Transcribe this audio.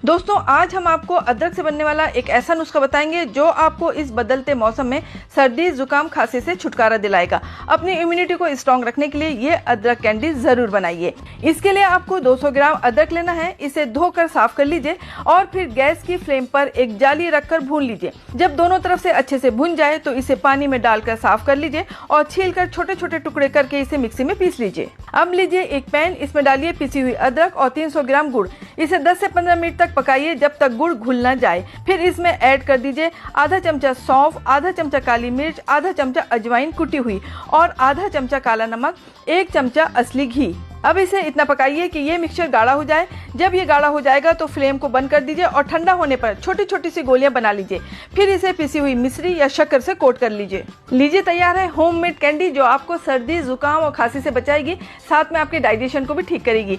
दोस्तों आज हम आपको अदरक से बनने वाला एक ऐसा नुस्खा बताएंगे जो आपको इस बदलते मौसम में सर्दी जुकाम खांसी से छुटकारा दिलाएगा। अपनी इम्यूनिटी को स्ट्रॉन्ग रखने के लिए ये अदरक कैंडी जरूर बनाइए। इसके लिए आपको 200 ग्राम अदरक लेना है। इसे धोकर साफ कर लीजिए और फिर गैस की फ्लेम पर एक जाली रखकर भून लीजिए। जब दोनों तरफ से अच्छे से भुन जाए तो इसे पानी में डालकर साफ कर लीजिए और छीलकर छोटे छोटे टुकड़े करके इसे मिक्सी में पीस लीजिए। अब लीजिए एक पैन, इसमें डालिए पिसी हुई अदरक और 300 ग्राम गुड़। इसे 10 से 15 मिनट तक पकाइए जब तक गुड़ घुल ना जाए। फिर इसमें ऐड कर दीजिए आधा चमचा सौंफ, आधा चमचा काली मिर्च, आधा चमचा अजवाइन कुटी हुई और आधा चमचा काला नमक, 1 चमचा असली घी। अब इसे इतना पकाइए कि ये मिक्सचर गाढ़ा हो जाए। जब ये गाढ़ा हो जाएगा तो फ्लेम को बंद कर दीजिए और ठंडा होने पर छोटी छोटी सी गोलियां बना लीजिए। फिर इसे पिसी हुई मिश्री या शक्कर से कोट कर लीजिए तैयार है होममेड कैंडी जो आपको सर्दी जुकाम और खांसी से बचाएगी, साथ में आपके डाइजेशन को भी ठीक करेगी।